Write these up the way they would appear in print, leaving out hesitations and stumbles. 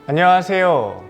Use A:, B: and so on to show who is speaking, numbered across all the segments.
A: 안녕하세요.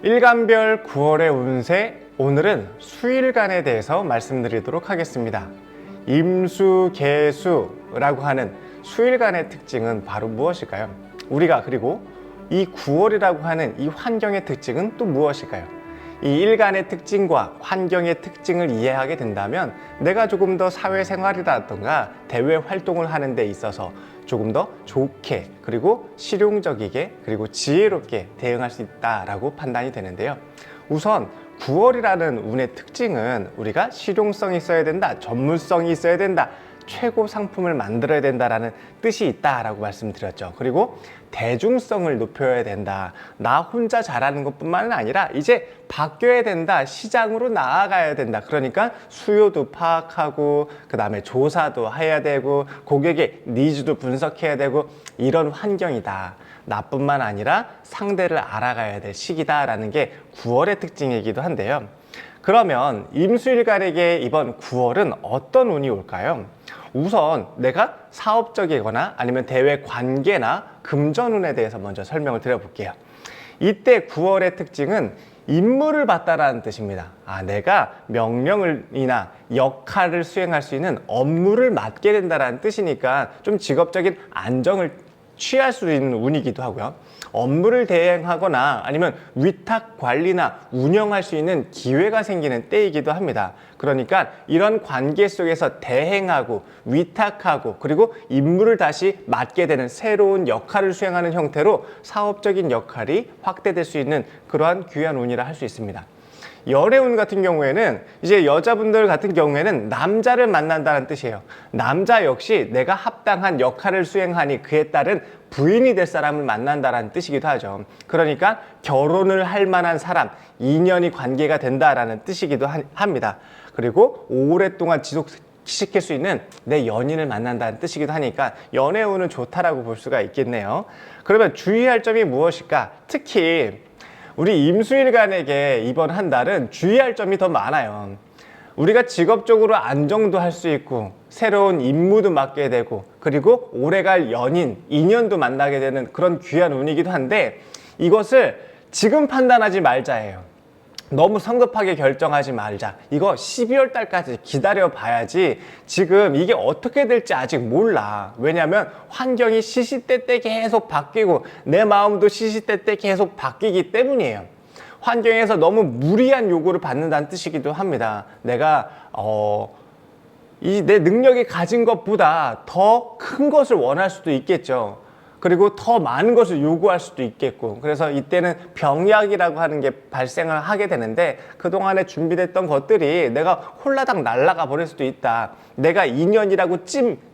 A: 일간별 9월의 운세, 오늘은 수일간에 대해서 말씀드리도록 하겠습니다. 임수개수라고 하는 수일간의 특징은 바로 무엇일까요? 우리가 그리고 이 9월이라고 하는 이 환경의 특징은 또 무엇일까요? 이 일간의 특징과 환경의 특징을 이해하게 된다면 내가 조금 더 사회생활이라던가 대외 활동을 하는 데 있어서 조금 더 좋게 그리고 실용적이게 그리고 지혜롭게 대응할 수 있다라고 판단이 되는데요. 우선 9월이라는 운의 특징은 우리가 실용성이 있어야 된다, 전문성이 있어야 된다, 최고 상품을 만들어야 된다라는 뜻이 있다라고 말씀드렸죠. 그리고 대중성을 높여야 된다. 나 혼자 잘하는 것뿐만 아니라 이제 바뀌어야 된다. 시장으로 나아가야 된다. 그러니까 수요도 파악하고 그 다음에 조사도 해야 되고 고객의 니즈도 분석해야 되고 이런 환경이다. 나뿐만 아니라 상대를 알아가야 될 시기다라는 게 9월의 특징이기도 한데요. 그러면 임수일간에게 이번 9월은 어떤 운이 올까요? 우선 내가 사업적이거나 아니면 대외 관계나 금전운에 대해서 먼저 설명을 드려볼게요. 이때 9월의 특징은 임무를 받다라는 뜻입니다. 내가 명령이나 역할을 수행할 수 있는 업무를 맡게 된다는 뜻이니까 좀 직업적인 안정을 취할 수 있는 운이기도 하고요. 업무를 대행하거나 아니면 위탁 관리나 운영할 수 있는 기회가 생기는 때이기도 합니다. 그러니까 이런 관계 속에서 대행하고 위탁하고 그리고 임무를 다시 맡게 되는 새로운 역할을 수행하는 형태로 사업적인 역할이 확대될 수 있는 그러한 귀한 운이라 할 수 있습니다. 연애운 같은 경우에는 이제 여자분들 같은 경우에는 남자를 만난다는 뜻이에요. 남자 역시 내가 합당한 역할을 수행하니 그에 따른 부인이 될 사람을 만난다는 뜻이기도 하죠. 그러니까 결혼을 할 만한 사람, 인연이 관계가 된다라는 뜻이기도 합니다. 그리고 오랫동안 지속시킬 수 있는 내 연인을 만난다는 뜻이기도 하니까 연애운은 좋다라고 볼 수가 있겠네요. 그러면 주의할 점이 무엇일까? 특히 우리 임수일간에게 이번 한 달은 주의할 점이 더 많아요. 우리가 직업적으로 안정도 할 수 있고 새로운 임무도 맡게 되고 그리고 오래갈 연인, 인연도 만나게 되는 그런 귀한 운이기도 한데 이것을 지금 판단하지 말자예요. 너무 성급하게 결정하지 말자. 이거 12월 달까지 기다려 봐야지 지금 이게 어떻게 될지 아직 몰라. 왜냐하면 환경이 시시때때 계속 바뀌고 내 마음도 시시때때 계속 바뀌기 때문이에요. 환경에서 너무 무리한 요구를 받는다는 뜻이기도 합니다. 내가 내 능력이 가진 것보다 더 큰 것을 원할 수도 있겠죠. 그리고 더 많은 것을 요구할 수도 있겠고 그래서 이때는 병약이라고 하는 게 발생을 하게 되는데 그동안에 준비됐던 것들이 내가 홀라당 날아가 버릴 수도 있다. 내가 인연이라고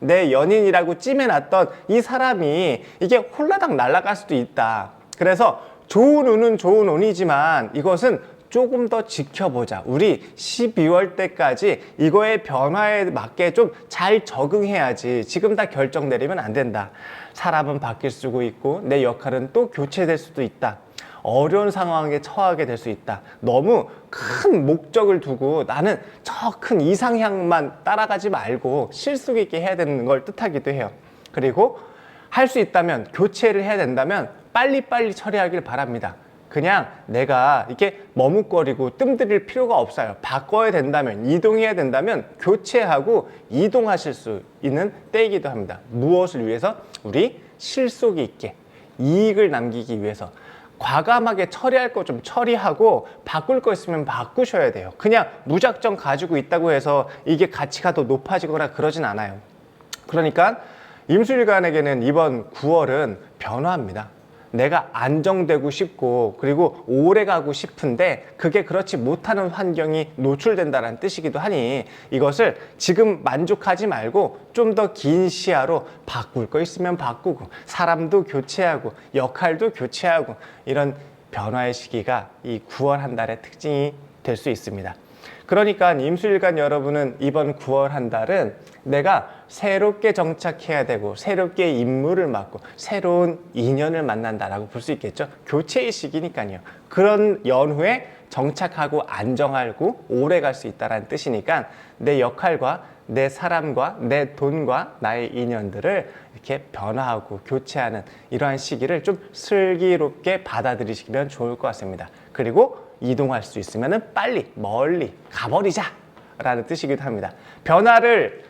A: 내 연인이라고 찜해놨던 이 사람이 이게 홀라당 날아갈 수도 있다. 그래서 좋은 운은 좋은 운이지만 이것은 조금 더 지켜보자. 우리 12월 때까지 이거의 변화에 맞게 좀 잘 적응해야지. 지금 다 결정 내리면 안 된다. 사람은 바뀔 수도 있고 내 역할은 또 교체될 수도 있다. 어려운 상황에 처하게 될 수 있다. 너무 큰 목적을 두고 나는 저 큰 이상향만 따라가지 말고 실속 있게 해야 되는 걸 뜻하기도 해요. 그리고 할 수 있다면 교체를 해야 된다면 빨리빨리 처리하길 바랍니다. 그냥 내가 이렇게 머뭇거리고 뜸들일 필요가 없어요. 바꿔야 된다면, 이동해야 된다면 교체하고 이동하실 수 있는 때이기도 합니다. 무엇을 위해서? 우리 실속 있게 이익을 남기기 위해서 과감하게 처리할 거 좀 처리하고 바꿀 거 있으면 바꾸셔야 돼요. 그냥 무작정 가지고 있다고 해서 이게 가치가 더 높아지거나 그러진 않아요. 그러니까 임수일간에게는 이번 9월은 변화입니다. 내가 안정되고 싶고 그리고 오래 가고 싶은데 그게 그렇지 못하는 환경이 노출된다는 뜻이기도 하니 이것을 지금 만족하지 말고 좀 더 긴 시야로 바꿀 거 있으면 바꾸고 사람도 교체하고 역할도 교체하고 이런 변화의 시기가 이 9월 한 달의 특징이 될 수 있습니다. 그러니까 임수일간 여러분은 이번 9월 한 달은 내가 새롭게 정착해야 되고 새롭게 임무를 맡고 새로운 인연을 만난다라고 볼 수 있겠죠. 교체의 시기니까요. 그런 연후에 정착하고 안정하고 오래 갈 수 있다는 뜻이니까 내 역할과 내 사람과 내 돈과 나의 인연들을 이렇게 변화하고 교체하는 이러한 시기를 좀 슬기롭게 받아들이시면 좋을 것 같습니다. 그리고 이동할 수 있으면 빨리 멀리 가버리자 라는 뜻이기도 합니다. 변화를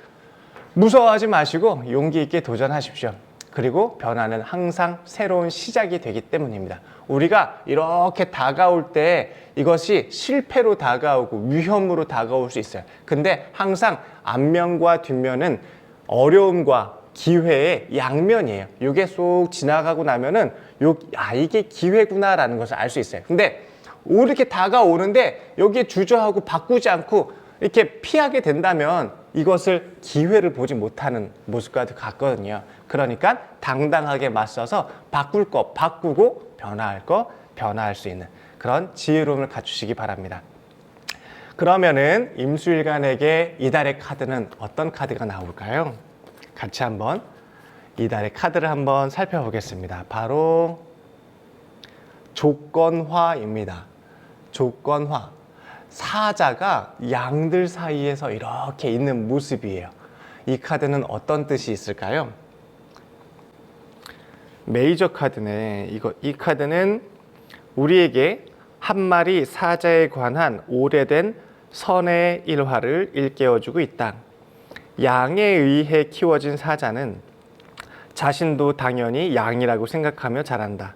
A: 무서워하지 마시고 용기 있게 도전하십시오. 그리고 변화는 항상 새로운 시작이 되기 때문입니다. 우리가 이렇게 다가올 때 이것이 실패로 다가오고 위험으로 다가올 수 있어요. 근데 항상 앞면과 뒷면은 어려움과 기회의 양면이에요. 이게 쏙 지나가고 나면은 이게 기회구나라는 것을 알 수 있어요. 근데 이렇게 다가오는데 여기에 주저하고 바꾸지 않고 이렇게 피하게 된다면 이것을 기회를 보지 못하는 모습과 같거든요. 그러니까 당당하게 맞서서 바꿀 거 바꾸고 변화할 거 변화할 수 있는 그런 지혜로움을 갖추시기 바랍니다. 그러면은 임수일간에게 이달의 카드는 어떤 카드가 나올까요? 같이 한번 이달의 카드를 한번 살펴보겠습니다. 바로 조건화입니다. 조건화. 사자가 양들 사이에서 이렇게 있는 모습이에요. 이 카드는 어떤 뜻이 있을까요? 메이저 카드네. 이 카드는 우리에게 한 마리 사자에 관한 오래된 선의 일화를 일깨워주고 있다. 양에 의해 키워진 사자는 자신도 당연히 양이라고 생각하며 자란다.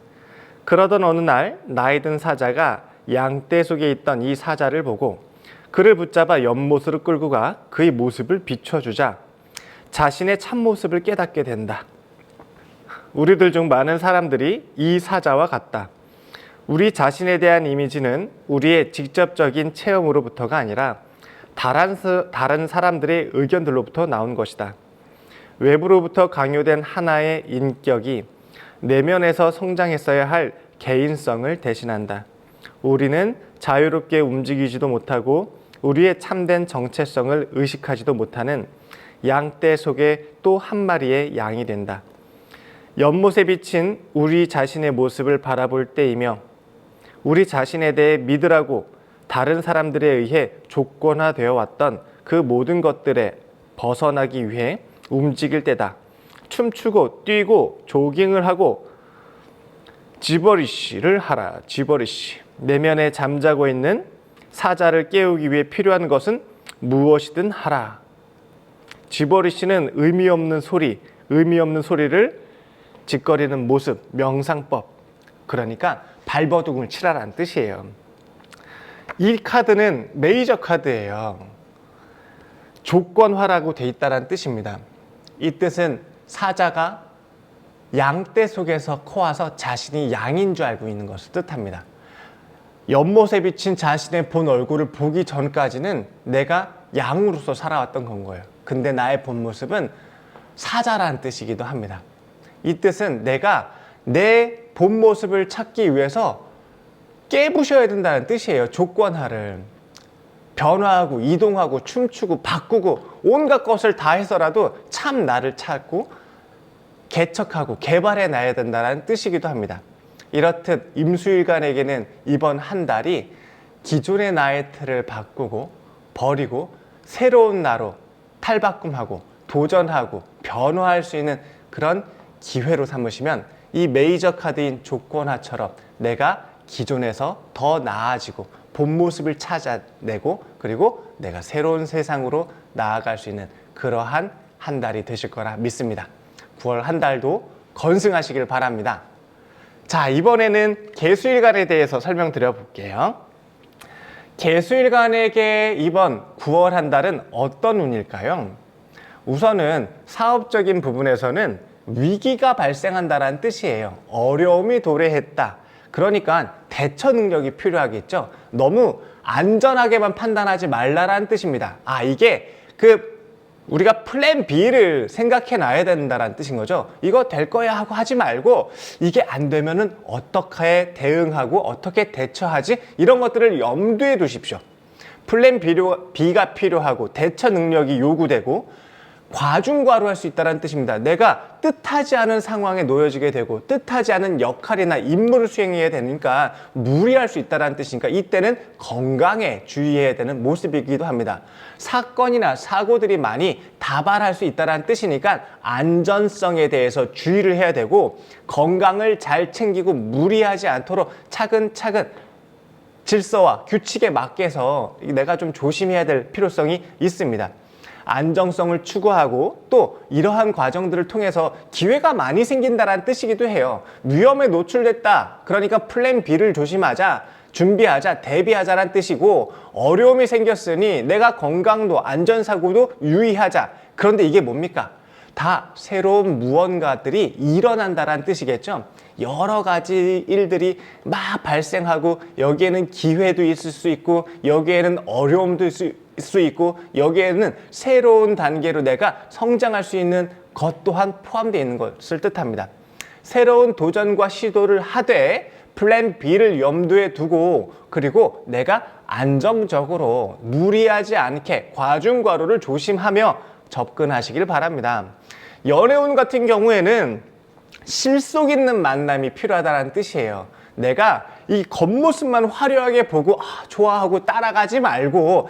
A: 그러던 어느 날 나이 든 사자가 양떼 속에 있던 이 사자를 보고 그를 붙잡아 연못으로 끌고 가 그의 모습을 비춰주자 자신의 참모습을 깨닫게 된다. 우리들 중 많은 사람들이 이 사자와 같다. 우리 자신에 대한 이미지는 우리의 직접적인 체험으로부터가 아니라 다른 사람들의 의견들로부터 나온 것이다. 외부로부터 강요된 하나의 인격이 내면에서 성장했어야 할 개인성을 대신한다. 우리는 자유롭게 움직이지도 못하고 우리의 참된 정체성을 의식하지도 못하는 양떼 속의 또 한 마리의 양이 된다. 연못에 비친 우리 자신의 모습을 바라볼 때이며 우리 자신에 대해 믿으라고 다른 사람들에 의해 조건화되어 왔던 그 모든 것들에 벗어나기 위해 움직일 때다. 춤추고 뛰고 조깅을 하고 지버리시를 하라. 지버리시. 내면에 잠자고 있는 사자를 깨우기 위해 필요한 것은 무엇이든 하라. 지버리시는 의미 없는 소리를 짓거리는 모습, 명상법. 그러니까 발버둥을 치라라는 뜻이에요. 이 카드는 메이저 카드예요. 조건화라고 돼 있다는 뜻입니다. 이 뜻은 사자가 양떼 속에서 커와서 자신이 양인 줄 알고 있는 것을 뜻합니다. 연못에 비친 자신의 본 얼굴을 보기 전까지는 내가 양으로서 살아왔던 건 거예요. 근데 나의 본 모습은 사자라는 뜻이기도 합니다. 이 뜻은 내가 내 본 모습을 찾기 위해서 깨부셔야 된다는 뜻이에요. 조건화를. 변화하고 이동하고 춤추고 바꾸고 온갖 것을 다 해서라도 참 나를 찾고 개척하고 개발해 놔야 된다는 뜻이기도 합니다. 이렇듯 임수일간에게는 이번 한 달이 기존의 나의 틀을 바꾸고 버리고 새로운 나로 탈바꿈하고 도전하고 변화할 수 있는 그런 기회로 삼으시면 이 메이저 카드인 조건화처럼 내가 기존에서 더 나아지고 본 모습을 찾아내고 그리고 내가 새로운 세상으로 나아갈 수 있는 그러한 한 달이 되실 거라 믿습니다. 9월 한 달도 건승하시길 바랍니다. 자, 이번에는 개수일간에 대해서 설명드려 볼게요. 개수일간에게 이번 9월 한 달은 어떤 운일까요? 우선은 사업적인 부분에서는 위기가 발생한다는 뜻이에요. 어려움이 도래했다. 그러니까 대처 능력이 필요하겠죠. 너무 안전하게만 판단하지 말라라는 뜻입니다. 이게 우리가 플랜 B를 생각해 놔야 된다는 뜻인 거죠. 이거 될 거야 하고 하지 말고 이게 안 되면은 어떻게 대응하고 어떻게 대처하지? 이런 것들을 염두에 두십시오. 플랜 B가 필요하고 대처 능력이 요구되고 과중과로 할 수 있다는 뜻입니다. 내가 뜻하지 않은 상황에 놓여지게 되고 뜻하지 않은 역할이나 임무를 수행해야 되니까 무리할 수 있다는 뜻이니까 이때는 건강에 주의해야 되는 모습이기도 합니다. 사건이나 사고들이 많이 다발할 수 있다는 뜻이니까 안전성에 대해서 주의를 해야 되고 건강을 잘 챙기고 무리하지 않도록 차근차근 질서와 규칙에 맞게서 내가 좀 조심해야 될 필요성이 있습니다. 안정성을 추구하고 또 이러한 과정들을 통해서 기회가 많이 생긴다는 뜻이기도 해요. 위험에 노출됐다. 그러니까 플랜 B를 조심하자, 준비하자, 대비하자라는 뜻이고 어려움이 생겼으니 내가 건강도 안전사고도 유의하자. 그런데 이게 뭡니까? 다 새로운 무언가들이 일어난다는 뜻이겠죠. 여러 가지 일들이 막 발생하고 여기에는 기회도 있을 수 있고 여기에는 어려움도 있을 수 있고 여기에는 새로운 단계로 내가 성장할 수 있는 것 또한 포함되어 있는 것을 뜻합니다. 새로운 도전과 시도를 하되 플랜 B를 염두에 두고 그리고 내가 안정적으로 무리하지 않게 과중과로를 조심하며 접근하시길 바랍니다. 연애운 같은 경우에는 실속 있는 만남이 필요하다는 뜻이에요. 내가 이 겉모습만 화려하게 보고 좋아하고 따라가지 말고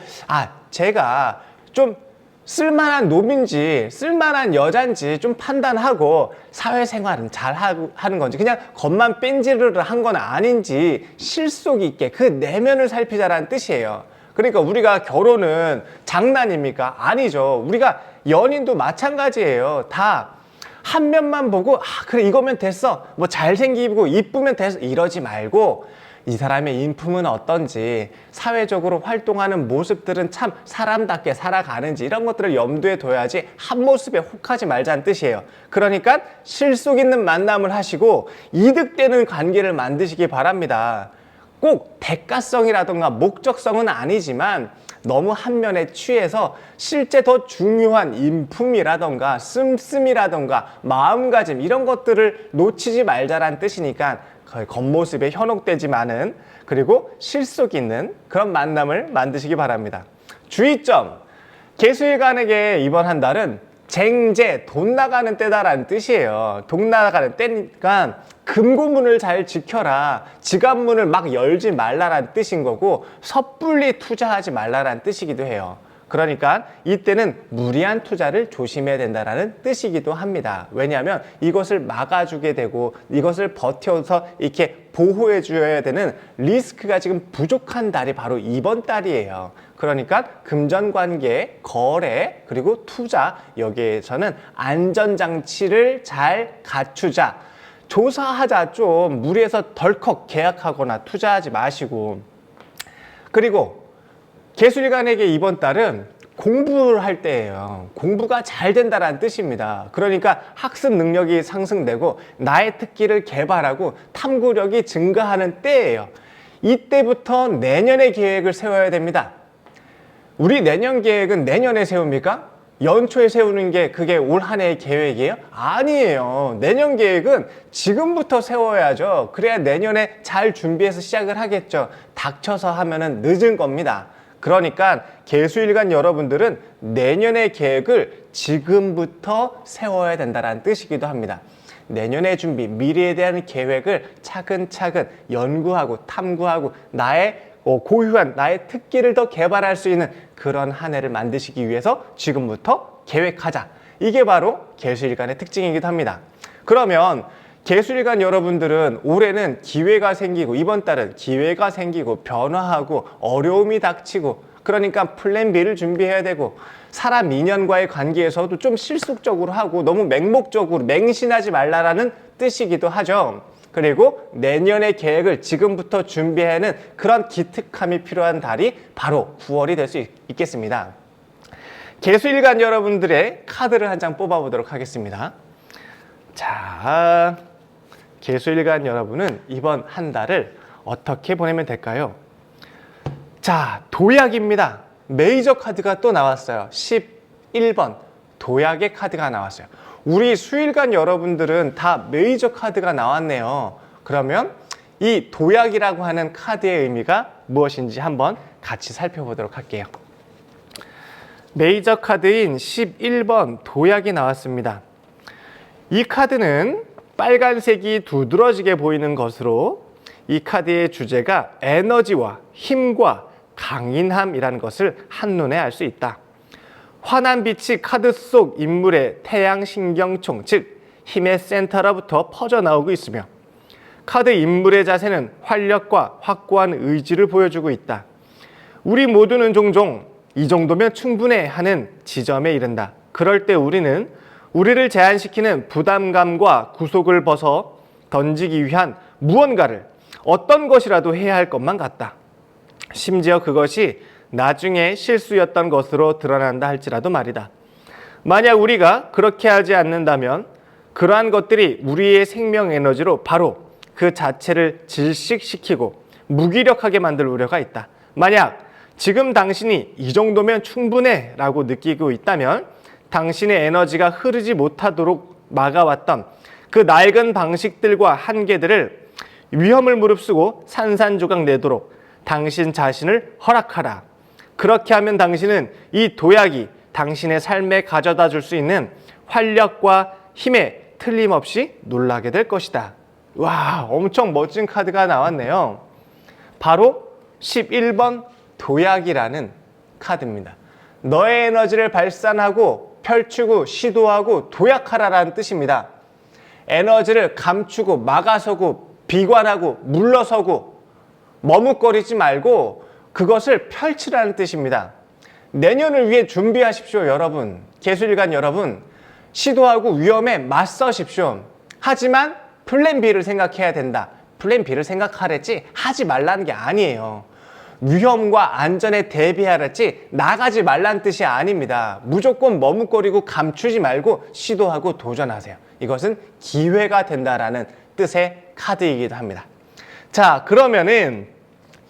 A: 제가 좀 쓸만한 놈인지 쓸만한 여잔지 좀 판단하고 사회생활은 잘 하는 건지 그냥 겉만 뺀지르르 한 건 아닌지 실속 있게 그 내면을 살피자라는 뜻이에요. 그러니까 우리가 결혼은 장난입니까? 아니죠. 우리가 연인도 마찬가지예요. 다 한 면만 보고 그래 이거면 됐어. 뭐 잘생기고 이쁘면 됐어. 이러지 말고 이 사람의 인품은 어떤지 사회적으로 활동하는 모습들은 참 사람답게 살아가는지 이런 것들을 염두에 둬야지 한 모습에 혹하지 말자는 뜻이에요. 그러니까 실속 있는 만남을 하시고 이득되는 관계를 만드시기 바랍니다. 꼭 대가성이라던가 목적성은 아니지만 너무 한 면에 취해서 실제 더 중요한 인품이라던가 씀씀이라던가 마음가짐 이런 것들을 놓치지 말자라는 뜻이니까 거의 겉모습에 현혹되지만은 그리고 실속 있는 그런 만남을 만드시기 바랍니다. 주의점! 개수일간에게 이번 한 달은 쟁제, 돈 나가는 때다라는 뜻이에요. 돈 나가는 때니까 금고문을 잘 지켜라. 지갑문을 막 열지 말라라는 뜻인 거고 섣불리 투자하지 말라라는 뜻이기도 해요. 그러니까 이때는 무리한 투자를 조심해야 된다는 뜻이기도 합니다. 왜냐하면 이것을 막아주게 되고 이것을 버텨서 이렇게 보호해 줘야 되는 리스크가 지금 부족한 달이 바로 이번 달이에요. 그러니까 금전관계, 거래, 그리고 투자 여기에서는 안전장치를 잘 갖추자. 조사하자. 좀 무리해서 덜컥 계약하거나 투자하지 마시고 그리고 개수일간에게 이번 달은 공부를 할 때예요. 공부가 잘 된다는 뜻입니다. 그러니까 학습 능력이 상승되고 나의 특기를 개발하고 탐구력이 증가하는 때예요. 이때부터 내년의 계획을 세워야 됩니다. 우리 내년 계획은 내년에 세웁니까? 연초에 세우는 게 그게 올 한 해의 계획이에요? 아니에요. 내년 계획은 지금부터 세워야죠. 그래야 내년에 잘 준비해서 시작을 하겠죠. 닥쳐서 하면은 늦은 겁니다. 그러니까 개수일간 여러분들은 내년의 계획을 지금부터 세워야 된다는 뜻이기도 합니다. 내년의 준비, 미래에 대한 계획을 차근차근 연구하고 탐구하고 나의 고유한 나의 특기를 더 개발할 수 있는 그런 한 해를 만드시기 위해서 지금부터 계획하자. 이게 바로 개수일간의 특징이기도 합니다. 그러면 개수일간 여러분들은 올해는 기회가 생기고 이번 달은 기회가 생기고 변화하고 어려움이 닥치고 그러니까 플랜 B를 준비해야 되고 사람 인연과의 관계에서도 좀 실속적으로 하고 너무 맹목적으로 맹신하지 말라라는 뜻이기도 하죠. 그리고 내년의 계획을 지금부터 준비하는 그런 기특함이 필요한 달이 바로 9월이 될 수 있겠습니다. 개수일간 여러분들의 카드를 한 장 뽑아보도록 하겠습니다. 자, 개수일간 여러분은 이번 한 달을 어떻게 보내면 될까요? 자, 도약입니다. 메이저 카드가 또 나왔어요. 11번 도약의 카드가 나왔어요. 우리 수일간 여러분들은 다 메이저 카드가 나왔네요. 그러면 이 도약이라고 하는 카드의 의미가 무엇인지 한번 같이 살펴보도록 할게요. 메이저 카드인 11번 도약이 나왔습니다. 이 카드는 빨간색이 두드러지게 보이는 것으로 이 카드의 주제가 에너지와 힘과 강인함이라는 것을 한눈에 알 수 있다. 환한 빛이 카드 속 인물의 태양신경총, 즉 힘의 센터로부터 퍼져나오고 있으며 카드 인물의 자세는 활력과 확고한 의지를 보여주고 있다. 우리 모두는 종종 이 정도면 충분해 하는 지점에 이른다. 그럴 때 우리는 우리를 제한시키는 부담감과 구속을 벗어 던지기 위한 무언가를 어떤 것이라도 해야 할 것만 같다. 심지어 그것이 나중에 실수였던 것으로 드러난다 할지라도 말이다. 만약 우리가 그렇게 하지 않는다면 그러한 것들이 우리의 생명 에너지로 바로 그 자체를 질식시키고 무기력하게 만들 우려가 있다. 만약 지금 당신이 이 정도면 충분해 라고 느끼고 있다면 당신의 에너지가 흐르지 못하도록 막아왔던 그 낡은 방식들과 한계들을 위험을 무릅쓰고 산산조각 내도록 당신 자신을 허락하라. 그렇게 하면 당신은 이 도약이 당신의 삶에 가져다 줄 수 있는 활력과 힘에 틀림없이 놀라게 될 것이다. 와, 엄청 멋진 카드가 나왔네요. 바로 11번 도약이라는 카드입니다. 너의 에너지를 발산하고 펼치고 시도하고 도약하라라는 뜻입니다. 에너지를 감추고 막아서고 비관하고 물러서고 머뭇거리지 말고 그것을 펼치라는 뜻입니다. 내년을 위해 준비하십시오, 여러분. 개수일간 여러분. 시도하고 위험에 맞서십시오. 하지만 플랜 B를 생각해야 된다. 플랜 B를 생각하랬지 하지 말라는 게 아니에요. 위험과 안전에 대비하랬지 나가지 말라는 뜻이 아닙니다. 무조건 머뭇거리고 감추지 말고 시도하고 도전하세요. 이것은 기회가 된다라는 뜻의 카드이기도 합니다. 자, 그러면은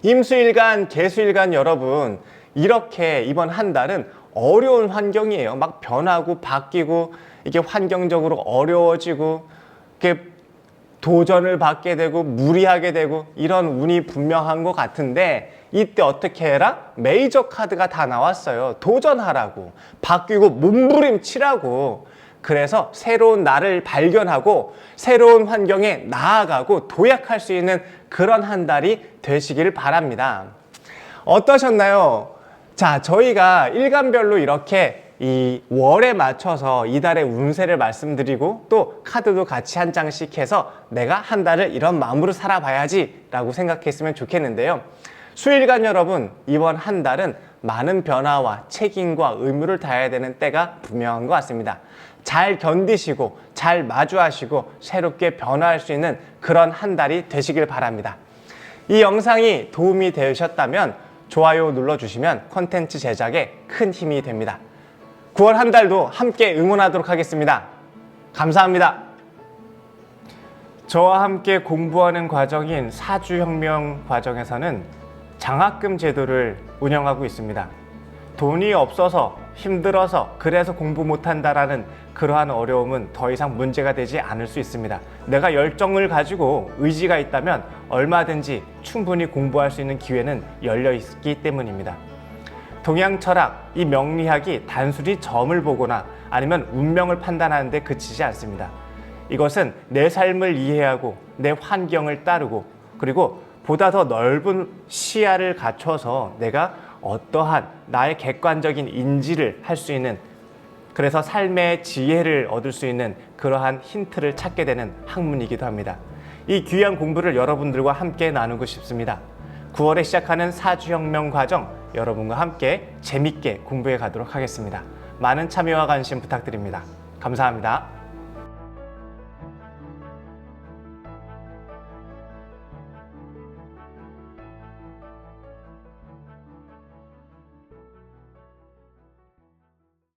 A: 임수일간, 개수일간 여러분, 이렇게 이번 한 달은 어려운 환경이에요. 막 변하고 바뀌고 이게 환경적으로 어려워지고 이렇게 도전을 받게 되고 무리하게 되고 이런 운이 분명한 것 같은데 이때 어떻게 해라? 메이저 카드가 다 나왔어요. 도전하라고, 바뀌고 몸부림치라고. 그래서 새로운 나를 발견하고 새로운 환경에 나아가고 도약할 수 있는 그런 한 달이 되시길 바랍니다. 어떠셨나요? 자, 저희가 일간별로 이렇게 이 월에 맞춰서 이달의 운세를 말씀드리고 또 카드도 같이 한 장씩 해서 내가 한 달을 이런 마음으로 살아봐야지 라고 생각했으면 좋겠는데요. 수일간 여러분, 이번 한 달은 많은 변화와 책임과 의무를 다해야 되는 때가 분명한 것 같습니다. 잘 견디시고 잘 마주하시고 새롭게 변화할 수 있는 그런 한 달이 되시길 바랍니다. 이 영상이 도움이 되셨다면 좋아요 눌러주시면 콘텐츠 제작에 큰 힘이 됩니다. 9월 한 달도 함께 응원하도록 하겠습니다. 감사합니다. 저와 함께 공부하는 과정인 사주혁명 과정에서는 장학금 제도를 운영하고 있습니다. 돈이 없어서 힘들어서 그래서 공부 못한다라는 그러한 어려움은 더 이상 문제가 되지 않을 수 있습니다. 내가 열정을 가지고 의지가 있다면 얼마든지 충분히 공부할 수 있는 기회는 열려 있기 때문입니다. 동양 철학, 이 명리학이 단순히 점을 보거나 아니면 운명을 판단하는 데 그치지 않습니다. 이것은 내 삶을 이해하고 내 환경을 따르고 그리고 보다 더 넓은 시야를 갖춰서 내가 어떠한 나의 객관적인 인지를 할 수 있는, 그래서 삶의 지혜를 얻을 수 있는 그러한 힌트를 찾게 되는 학문이기도 합니다. 이 귀한 공부를 여러분들과 함께 나누고 싶습니다. 9월에 시작하는 사주혁명 과정, 여러분과 함께 재밌게 공부해 가도록 하겠습니다. 많은 참여와 관심 부탁드립니다. 감사합니다.